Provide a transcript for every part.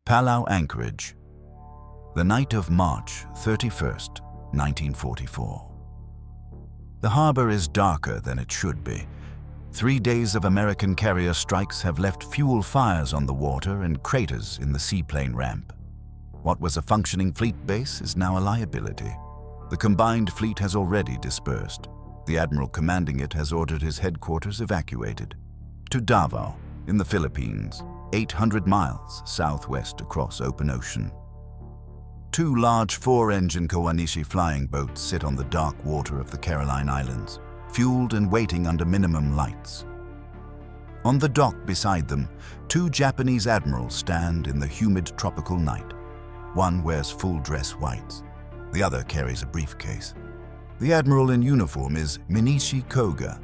Palau anchorage. The night of March 31st, 1944. The harbor is darker than it should be. 3 days of American carrier strikes have left fuel fires on the water and craters in the seaplane ramp. What was a functioning fleet base is now a liability. The combined fleet has already dispersed. The admiral commanding it has ordered his headquarters evacuated to Davao in the Philippines, 800 miles southwest across open ocean. 2 large 4-engine Kawanishi flying boats sit on the dark water of the Caroline Islands, fueled and waiting under minimum lights. On the dock beside them, 2 Japanese admirals stand in the humid tropical night. One wears full-dress whites. The other carries a briefcase. The admiral in uniform is Minishi Koga.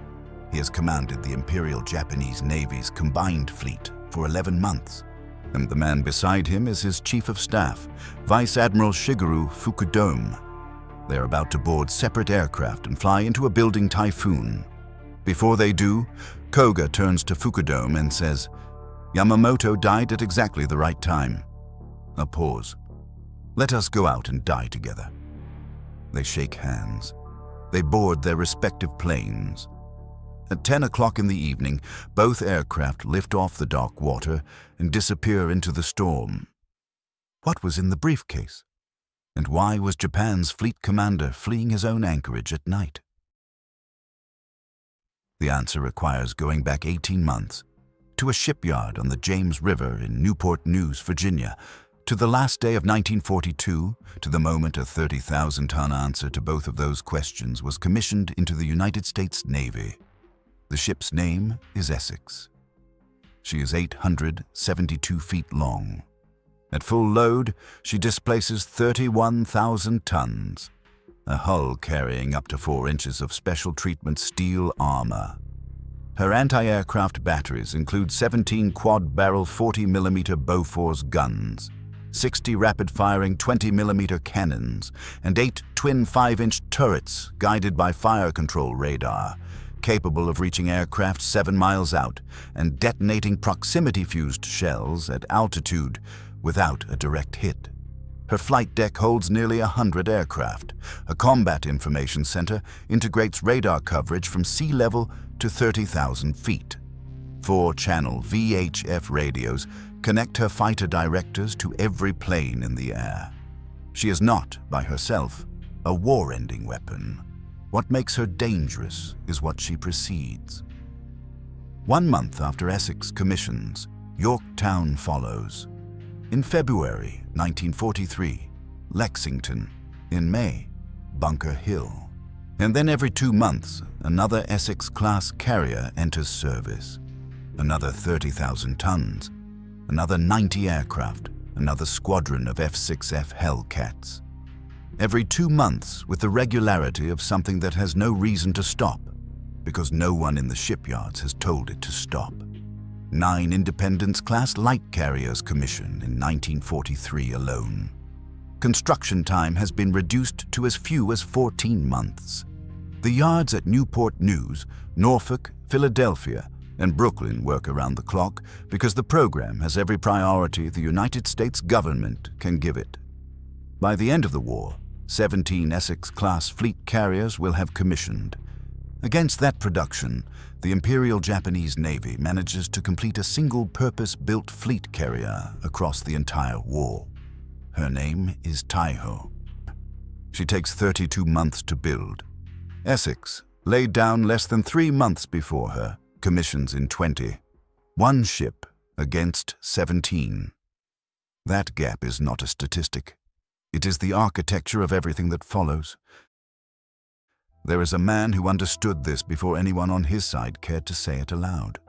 He has commanded the Imperial Japanese Navy's combined fleet for 11 months. And the man beside him is his chief of staff, Vice Admiral Shigeru Fukudome. They are about to board separate aircraft and fly into a building typhoon. Before they do, Koga turns to Fukudome and says, "Yamamoto died at exactly the right time." A pause. "Let us go out and die together." They shake hands. They board their respective planes. At 10 o'clock in the evening, both aircraft lift off the dark water and disappear into the storm. What was in the briefcase? And why was Japan's fleet commander fleeing his own anchorage at night? The answer requires going back 18 months, to a shipyard on the James River in Newport News, Virginia, to the last day of 1942, to the moment a 30,000-ton answer to both of those questions was commissioned into the United States Navy. The ship's name is Essex. She is 872 feet long. At full load, she displaces 31,000 tons, a hull carrying up to 4 inches of special treatment steel armor. Her anti-aircraft batteries include 17 quad-barrel 40mm Bofors guns, 60 rapid-firing 20mm cannons, and 8 twin 5-inch turrets guided by fire control radar, capable of reaching aircraft 7 miles out and detonating proximity-fused shells at altitude without a direct hit. Her flight deck holds nearly 100 aircraft. A combat information center integrates radar coverage from sea level to 30,000 feet. 4-channel VHF radios connect her fighter directors to every plane in the air. She is not, by herself, a war-ending weapon. What makes her dangerous is what she precedes. 1 month after Essex commissions, Yorktown follows. In February 1943, Lexington. In May, Bunker Hill. And then every 2 months, another Essex-Class carrier enters service. Another 30,000 tons, another 90 aircraft, another squadron of F-6F Hellcats. Every 2 months with the regularity of something that has no reason to stop, because no one in the shipyards has told it to stop. 9 Independence-class light carriers commissioned in 1943 alone. Construction time has been reduced to as few as 14 months. The yards at Newport News, Norfolk, Philadelphia, and Brooklyn work around the clock because the program has every priority the United States government can give it. By the end of the war, 17 Essex-class fleet carriers will have commissioned. Against that production, the Imperial Japanese Navy manages to complete a single purpose-built fleet carrier across the entire war. Her name is Taiho. She takes 32 months to build. Essex, laid down less than 3 months before her, commissions in 20. 1 ship against 17. That gap is not a statistic. It is the architecture of everything that follows. There is a man who understood this before anyone on his side cared to say it aloud.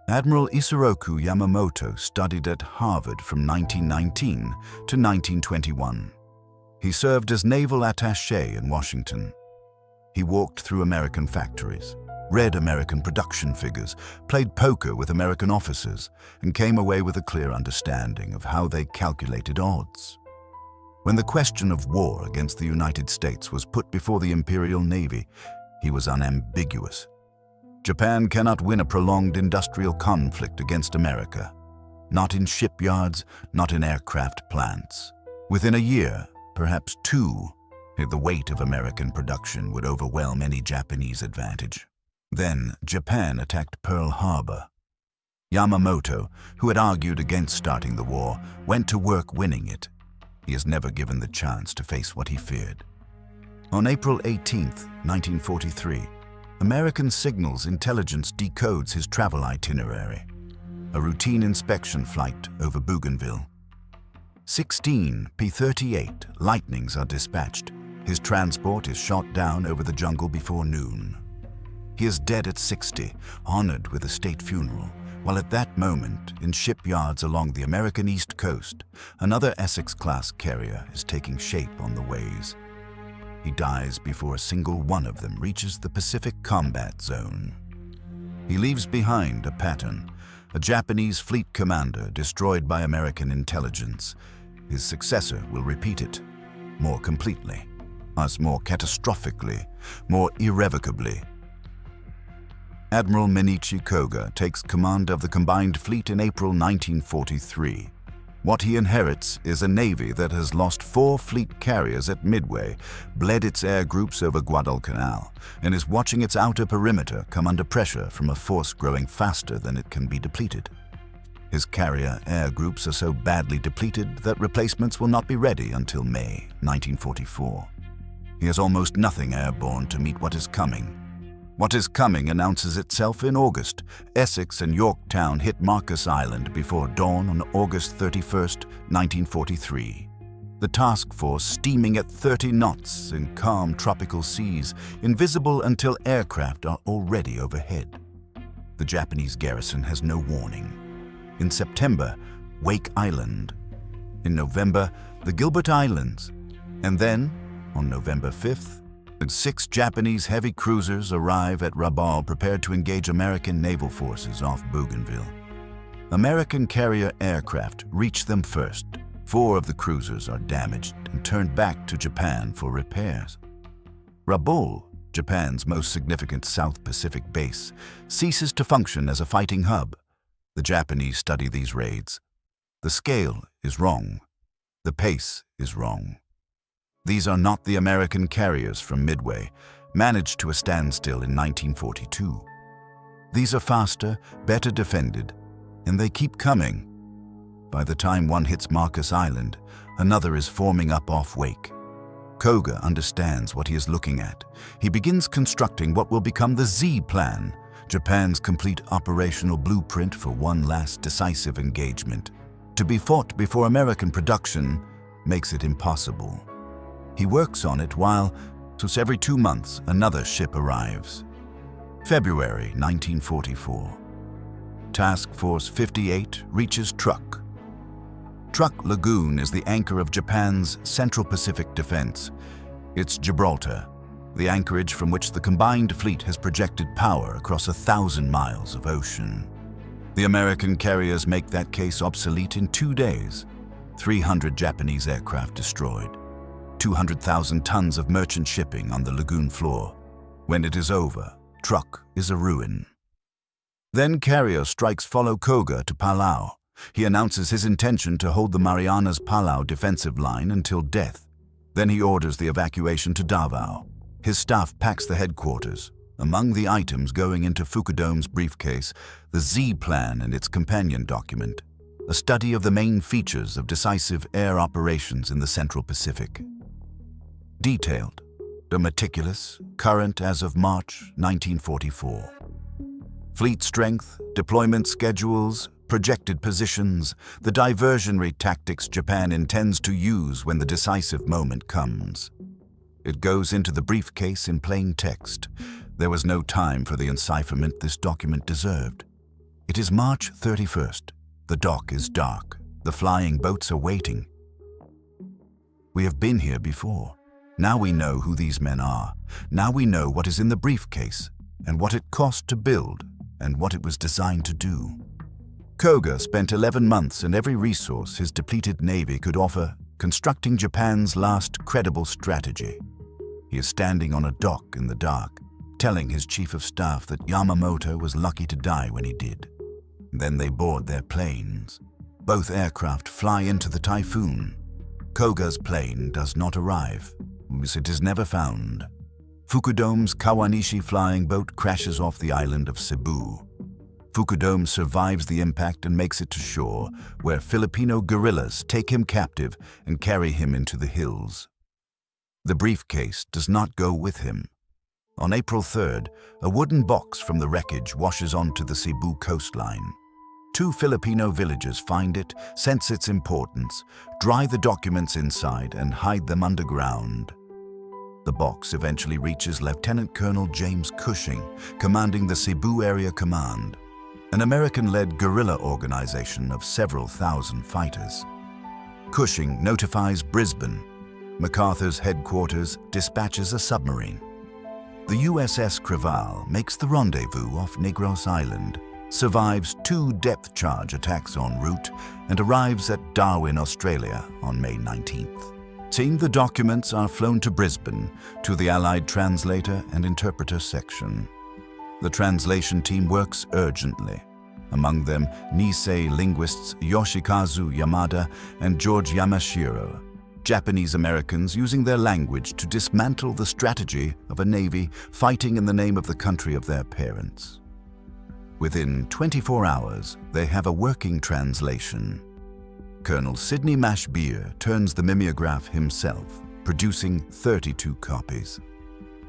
Admiral Isoroku Yamamoto studied at Harvard from 1919 to 1921. He served as naval attaché in Washington. He walked through American factories, read American production figures, played poker with American officers, and came away with a clear understanding of how they calculated odds. When the question of war against the United States was put before the Imperial Navy, he was unambiguous. Japan cannot win a prolonged industrial conflict against America. not in shipyards, not in aircraft plants. Within a year, perhaps two, the weight of American production would overwhelm any Japanese advantage. Then Japan attacked Pearl Harbor. Yamamoto, who had argued against starting the war, went to work winning it. He is never given the chance to face what he feared. On April 18, 1943, American Signals Intelligence decodes his travel itinerary. A routine inspection flight over Bougainville. 16 P-38 Lightnings are dispatched. His transport is shot down over the jungle before noon. He is dead at 60, honored with a state funeral, while at that moment, in shipyards along the American East Coast, another Essex-Class carrier is taking shape on the ways. He dies before a single one of them reaches the Pacific combat zone. He leaves behind a pattern, a Japanese fleet commander destroyed by American intelligence. His successor will repeat it, more completely, as more catastrophically, more irrevocably. Admiral Minichi Koga takes command of the combined fleet in April 1943. What he inherits is a navy that has lost 4 fleet carriers at Midway, bled its air groups over Guadalcanal, and is watching its outer perimeter come under pressure from a force growing faster than it can be depleted. His carrier air groups are so badly depleted that replacements will not be ready until May 1944. He has almost nothing airborne to meet what is coming. What is coming announces itself in August. Essex and Yorktown hit Marcus Island before dawn on August 31, 1943. The task force steaming at 30 knots in calm tropical seas, invisible until aircraft are already overhead. The Japanese garrison has no warning. In September, Wake Island. In November, the Gilbert Islands. And then, on November 5th, 6 Japanese heavy cruisers arrive at Rabaul prepared to engage American naval forces off Bougainville. American carrier aircraft reach them first. 4 of the cruisers are damaged and turned back to Japan for repairs. Rabaul, Japan's most significant South Pacific base, ceases to function as a fighting hub. The Japanese study these raids. The scale is wrong. The pace is wrong. These are not the American carriers from Midway, managed to a standstill in 1942. These are faster, better defended, and they keep coming. By the time one hits Marcus Island, another is forming up off Wake. Koga understands what he is looking at. He begins constructing what will become the Z Plan, Japan's complete operational blueprint for one last decisive engagement. To be fought before American production makes it impossible. He works on it while, just every 2 months, another ship arrives. February 1944. Task Force 58 reaches Truk. Truk Lagoon is the anchor of Japan's Central Pacific defense. It's Gibraltar, the anchorage from which the combined fleet has projected power across 1,000 miles of ocean. The American carriers make that case obsolete in 2 days. 300 Japanese aircraft destroyed. 200,000 tons of merchant shipping on the lagoon floor. When it is over, Truk is a ruin. Then carrier strikes follow Koga to Palau. He announces his intention to hold the Marianas Palau defensive line until death. Then he orders the evacuation to Davao. His staff packs the headquarters. Among the items going into Fukudome's briefcase, the Z Plan and its companion document, a study of the main features of decisive air operations in the Central Pacific. Detailed, but meticulous, current as of March 1944. Fleet strength, deployment schedules, projected positions, the diversionary tactics Japan intends to use when the decisive moment comes. It goes into the briefcase in plain text. There was no time for the encipherment this document deserved. It is March 31st. The dock is dark. The flying boats are waiting. We have been here before. Now we know who these men are. Now we know what is in the briefcase, and what it cost to build, and what it was designed to do. Koga spent 11 months and every resource his depleted navy could offer constructing Japan's last credible strategy. He is standing on a dock in the dark, telling his chief of staff that Yamamoto was lucky to die when he did. Then they board their planes. Both aircraft fly into the typhoon. Koga's plane does not arrive, as it is never found. Fukudome's Kawanishi flying boat crashes off the island of Cebu. Fukudome survives the impact and makes it to shore, where Filipino guerrillas take him captive and carry him into the hills. The briefcase does not go with him. On April 3rd, a wooden box from the wreckage washes onto the Cebu coastline. 2 Filipino villagers find it, sense its importance, dry the documents inside, and hide them underground. The box eventually reaches Lieutenant Colonel James Cushing, commanding the Cebu Area Command, an American-led guerrilla organization of several thousand fighters. Cushing notifies Brisbane. MacArthur's headquarters dispatches a submarine. The USS Creval makes the rendezvous off Negros Island, survives 2 depth charge attacks en route, and arrives at Darwin, Australia on May 19th. The documents are flown to Brisbane to the Allied translator and interpreter section. The translation team works urgently. Among them, Nisei linguists Yoshikazu Yamada and George Yamashiro, Japanese Americans using their language to dismantle the strategy of a navy fighting in the name of the country of their parents. Within 24 hours, they have a working translation. Colonel Sidney Mashbeer turns the mimeograph himself, producing 32 copies.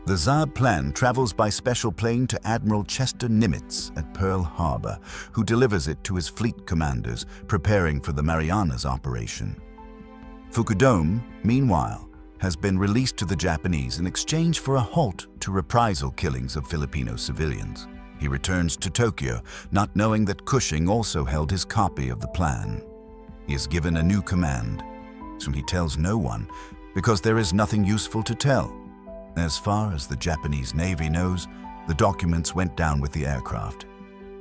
The Zab plan travels by special plane to Admiral Chester Nimitz at Pearl Harbor, who delivers it to his fleet commanders, preparing for the Marianas operation. Fukudome, meanwhile, has been released to the Japanese in exchange for a halt to reprisal killings of Filipino civilians. He returns to Tokyo, not knowing that Cushing also held his copy of the plan. He is given a new command, so he tells no one because there is nothing useful to tell. As far as the Japanese Navy knows, the documents went down with the aircraft.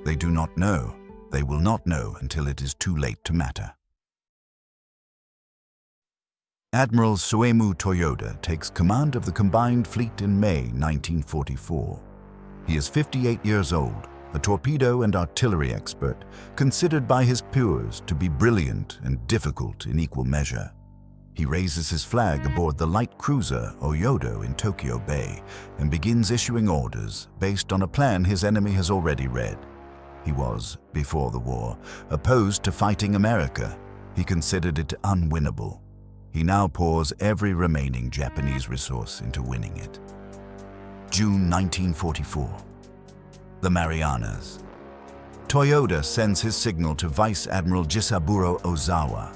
They do not know. They will not know until it is too late to matter. Admiral Suemu Toyoda takes command of the combined fleet in May 1944. He is 58 years old, a torpedo and artillery expert, considered by his peers to be brilliant and difficult in equal measure. He raises his flag aboard the light cruiser Oyodo in Tokyo Bay and begins issuing orders based on a plan his enemy has already read. He was, before the war, opposed to fighting America. He considered it unwinnable. He now pours every remaining Japanese resource into winning it. June 1944. The Marianas. Toyoda sends his signal to Vice Admiral Jisaburo Ozawa,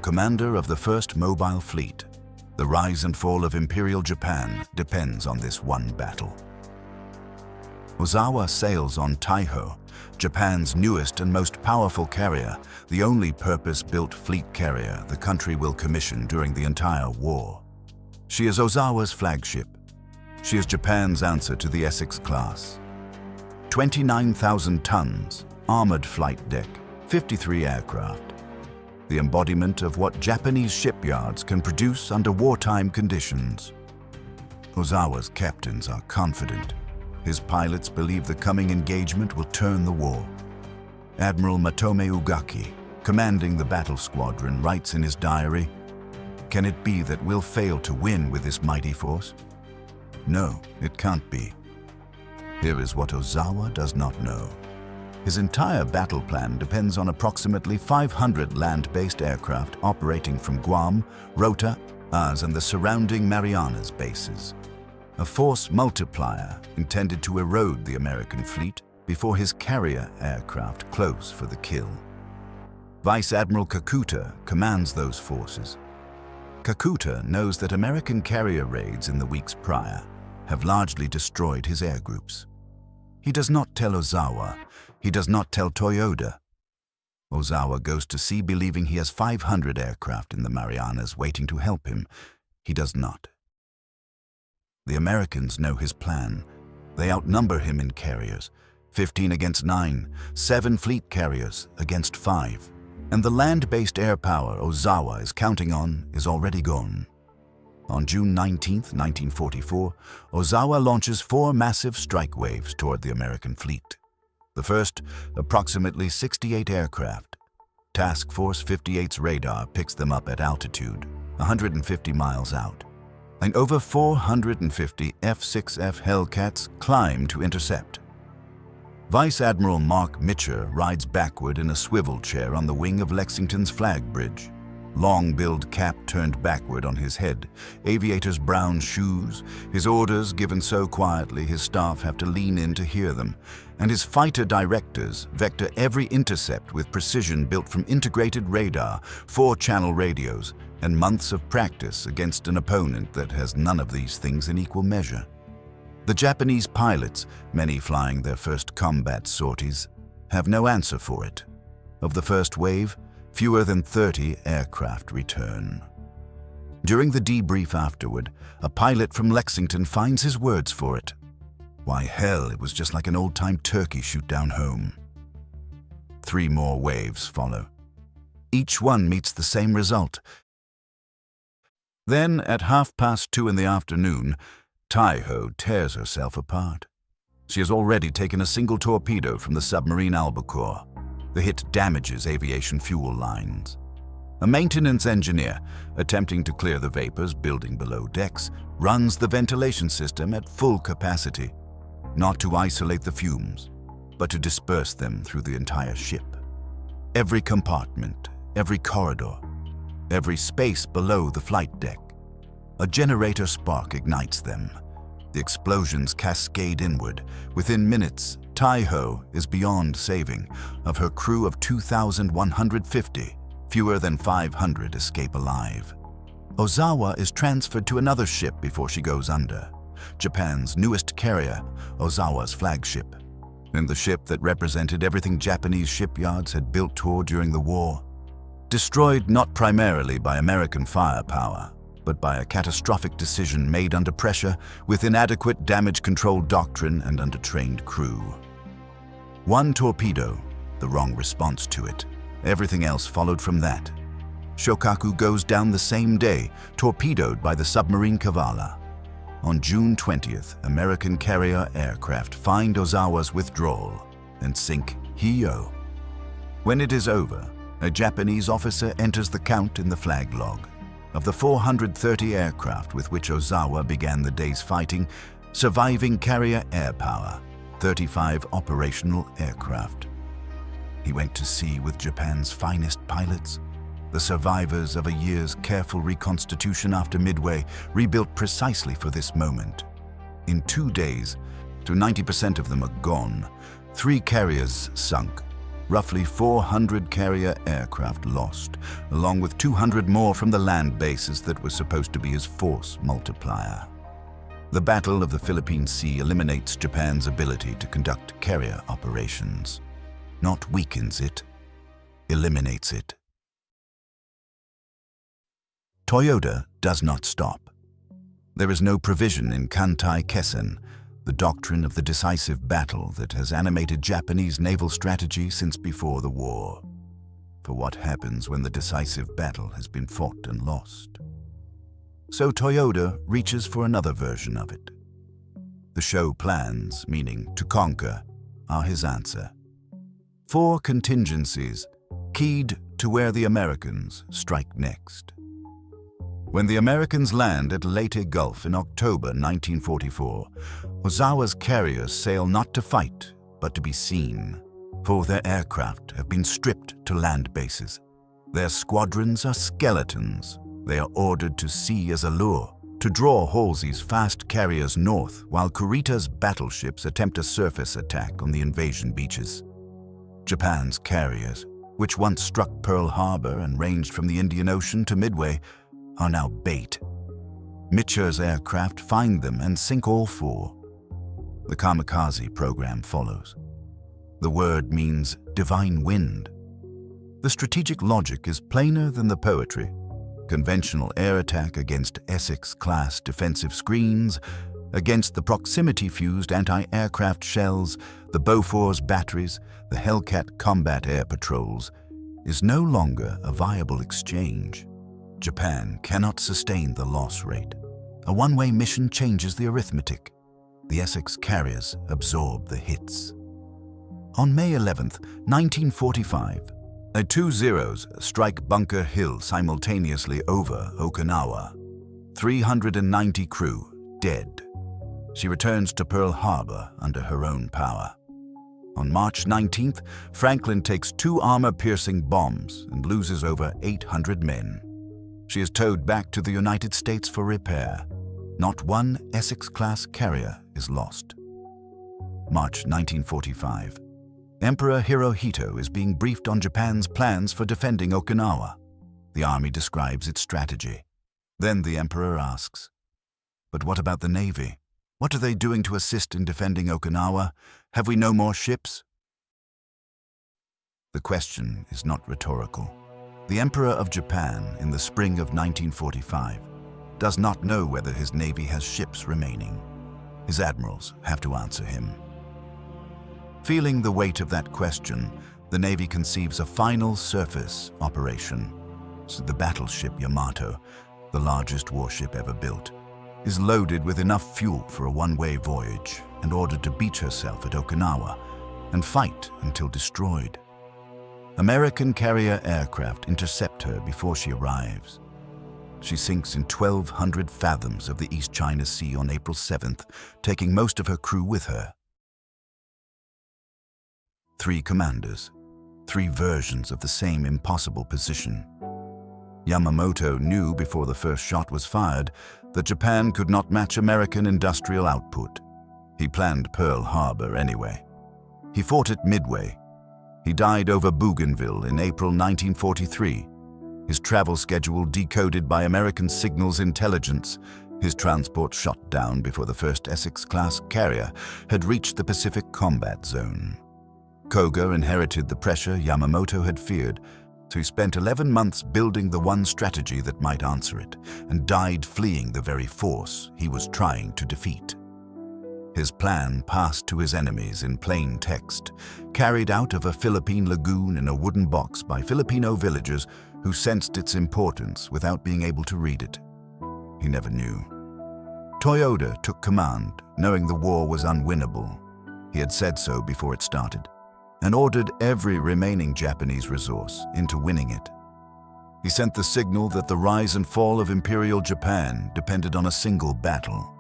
commander of the 1st Mobile Fleet. The rise and fall of Imperial Japan depends on this one battle. Ozawa sails on Taiho, Japan's newest and most powerful carrier, the only purpose-built fleet carrier the country will commission during the entire war. She is Ozawa's flagship. She is Japan's answer to the Essex-Class. 29,000 tons, armored flight deck, 53 aircraft. The embodiment of what Japanese shipyards can produce under wartime conditions. Ozawa's captains are confident. His pilots believe the coming engagement will turn the war. Admiral Matome Ugaki, commanding the battle squadron, writes in his diary, "Can it be that we'll fail to win with this mighty force? No, it can't be." Here is what Ozawa does not know. His entire battle plan depends on approximately 500 land-based aircraft operating from Guam, Rota, Az, and the surrounding Marianas bases. A force multiplier intended to erode the American fleet before his carrier aircraft close for the kill. Vice Admiral Kakuta commands those forces. Kakuta knows that American carrier raids in the weeks prior have largely destroyed his air groups. He does not tell Ozawa. He does not tell Toyoda. Ozawa goes to sea believing he has 500 aircraft in the Marianas waiting to help him. He does not. The Americans know his plan. They outnumber him in carriers, 15 against 9, 7 fleet carriers against 5. And the land-based air power Ozawa is counting on is already gone. On June 19, 1944, Ozawa launches 4 massive strike waves toward the American fleet. The first, approximately 68 aircraft. Task Force 58's radar picks them up at altitude, 150 miles out, and over 450 F-6F Hellcats climb to intercept. Vice Admiral Mark Mitcher rides backward in a swivel chair on the wing of Lexington's flag bridge. Long-billed cap turned backward on his head, aviator's brown shoes, his orders given so quietly his staff have to lean in to hear them, and his fighter directors vector every intercept with precision built from integrated radar, 4-channel radios, and months of practice against an opponent that has none of these things in equal measure. The Japanese pilots, many flying their first combat sorties, have no answer for it. Of the first wave, fewer than 30 aircraft return. During the debrief afterward, a pilot from Lexington finds his words for it. Why, hell, it was just like an old-time turkey shoot down home. 3 more waves follow. Each one meets the same result. Then, at 2:30 in the afternoon, Taiho tears herself apart. She has already taken a single torpedo from the submarine Albacore. The hit damages aviation fuel lines. A maintenance engineer, attempting to clear the vapors building below decks, runs the ventilation system at full capacity, not to isolate the fumes, but to disperse them through the entire ship. Every compartment, every corridor, every space below the flight deck. A generator spark ignites them. The explosions cascade inward. Within minutes, Taiho is beyond saving. Of her crew of 2,150, fewer than 500 escape alive. Ozawa is transferred to another ship before she goes under. Japan's newest carrier, Ozawa's flagship, and the ship that represented everything Japanese shipyards had built toward during the war. Destroyed not primarily by American firepower, but by a catastrophic decision made under pressure with inadequate damage control doctrine and under-trained crew. 1 torpedo, the wrong response to it. Everything else followed from that. Shokaku goes down the same day, torpedoed by the submarine Kavala. On June 20th, American carrier aircraft find Ozawa's withdrawal and sink Hiyo. When it is over, a Japanese officer enters the count in the flag log. Of the 430 aircraft with which Ozawa began the day's fighting, surviving carrier air power, 35 operational aircraft. He went to sea with Japan's finest pilots, the survivors of a year's careful reconstitution after Midway, rebuilt precisely for this moment. In 2 days, to 90% of them are gone, 3 carriers sunk, roughly 400 carrier aircraft lost, along with 200 more from the land bases that were supposed to be his force multiplier. The Battle of the Philippine Sea eliminates Japan's ability to conduct carrier operations. Not weakens it, eliminates it. Toyota does not stop. There is no provision in Kantai Kessen, the doctrine of the decisive battle that has animated Japanese naval strategy since before the war, for what happens when the decisive battle has been fought and lost. So Toyota reaches for another version of it. The show plans, meaning to conquer, are his answer. 4 contingencies, keyed to where the Americans strike next. When the Americans land at Leyte Gulf in October 1944, Ozawa's carriers sail not to fight, but to be seen, for their aircraft have been stripped to land bases. Their squadrons are skeletons. They are ordered to sea as a lure, to draw Halsey's fast carriers north, while Kurita's battleships attempt a surface attack on the invasion beaches. Japan's carriers, which once struck Pearl Harbor and ranged from the Indian Ocean to Midway, are now bait. Mitcher's aircraft find them and sink all 4. The kamikaze program follows. The word means divine wind. The strategic logic is plainer than the poetry. Conventional air attack against Essex-Class defensive screens, against the proximity-fused anti-aircraft shells, the Bofors batteries, the Hellcat combat air patrols, is no longer a viable exchange. Japan cannot sustain the loss rate. A one-way mission changes the arithmetic. The Essex carriers absorb the hits. On May 11, 1945, Two Zeros strike Bunker Hill simultaneously over Okinawa. 390 crew dead. She returns to Pearl Harbor under her own power. On March 19th, Franklin takes 2 armor-piercing bombs and loses over 800 men. She is towed back to the United States for repair. Not one Essex-Class carrier is lost. March 1945. Emperor Hirohito is being briefed on Japan's plans for defending Okinawa. The army describes its strategy. Then the emperor asks, "But what about the Navy? What are they doing to assist in defending Okinawa? Have we no more ships?" The question is not rhetorical. The Emperor of Japan, in the spring of 1945, does not know whether his navy has ships remaining. His admirals have to answer him. Feeling the weight of that question, the Navy conceives a final surface operation. So the battleship Yamamoto, the largest warship ever built, is loaded with enough fuel for a one-way voyage and ordered to beach herself at Okinawa and fight until destroyed. American carrier aircraft intercept her before she arrives. She sinks in 1,200 fathoms of the East China Sea on April 7th, taking most of her crew with her. 3 commanders, 3 versions of the same impossible position. Yamamoto knew before the first shot was fired that Japan could not match American industrial output. He planned Pearl Harbor anyway. He fought at Midway. He died over Bougainville in April 1943. His travel schedule decoded by American signals intelligence. His transport shot down before the first Essex-Class carrier had reached the Pacific combat zone. Koga inherited the pressure Yamamoto had feared, so he spent 11 months building the one strategy that might answer it, and died fleeing the very force he was trying to defeat. His plan passed to his enemies in plain text, carried out of a Philippine lagoon in a wooden box by Filipino villagers who sensed its importance without being able to read it. He never knew. Toyoda took command, knowing the war was unwinnable. He had said so before it started, and ordered every remaining Japanese resource into winning it. He sent the signal that the rise and fall of Imperial Japan depended on a single battle.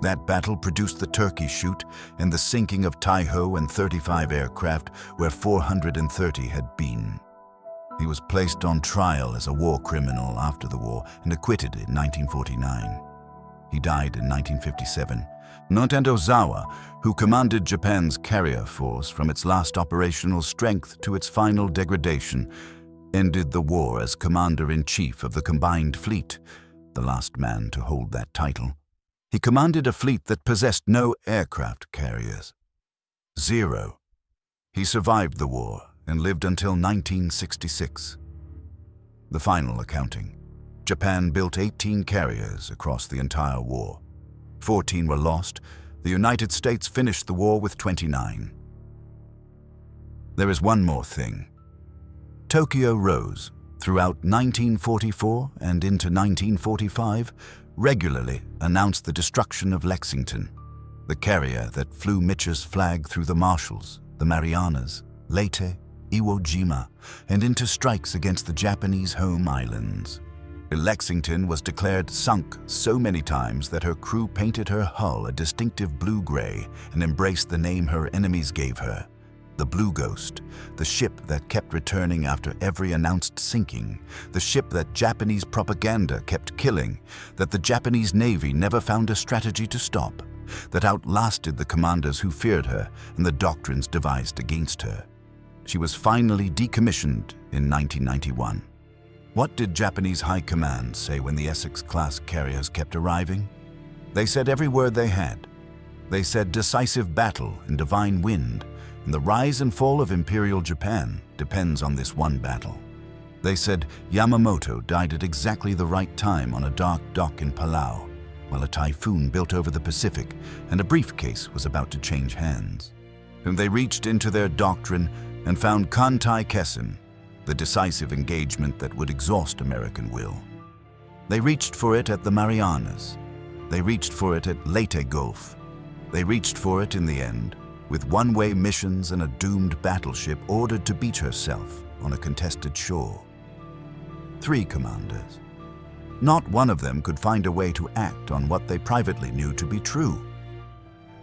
That battle produced the Turkey Shoot and the sinking of Taiho and 35 aircraft where 430 had been. He was placed on trial as a war criminal after the war and acquitted in 1949. He died in 1957. Nintendo Ozawa, who commanded Japan's carrier force from its last operational strength to its final degradation, ended the war as commander-in-chief of the combined fleet, the last man to hold that title. He commanded a fleet that possessed no aircraft carriers. 0. He survived the war and lived until 1966. The final accounting. Japan built 18 carriers across the entire war. 14 were lost. The United States finished the war with 29. There is one more thing. Tokyo Rose, throughout 1944 and into 1945, regularly announced the destruction of Lexington, the carrier that flew Mitch's flag through the Marshalls, the Marianas, Leyte, Iwo Jima, and into strikes against the Japanese home islands. Lexington was declared sunk so many times that her crew painted her hull a distinctive blue-gray and embraced the name her enemies gave her, the Blue Ghost, the ship that kept returning after every announced sinking, the ship that Japanese propaganda kept killing, that the Japanese Navy never found a strategy to stop, that outlasted the commanders who feared her and the doctrines devised against her. She was finally decommissioned in 1991. What did Japanese High Command say when the Essex-Class carriers kept arriving? They said every word they had. They said decisive battle and divine wind, and the rise and fall of Imperial Japan depends on this one battle. They said Yamamoto died at exactly the right time on a dark dock in Palau, while a typhoon built over the Pacific and a briefcase was about to change hands. And they reached into their doctrine and found Kantai Kessen, the decisive engagement that would exhaust American will. They reached for it at the Marianas. They reached for it at Leyte Gulf. They reached for it in the end, with one-way missions and a doomed battleship ordered to beach herself on a contested shore. 3 commanders. Not one of them could find a way to act on what they privately knew to be true.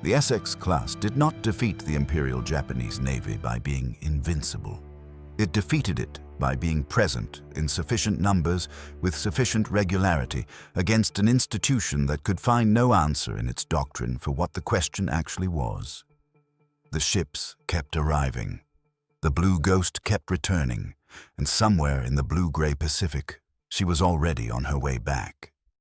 The Essex-Class did not defeat the Imperial Japanese Navy by being invincible. It defeated it by being present in sufficient numbers with sufficient regularity against an institution that could find no answer in its doctrine for what the question actually was. The ships kept arriving. The Blue Ghost kept returning, and somewhere in the blue-gray Pacific, she was already on her way back.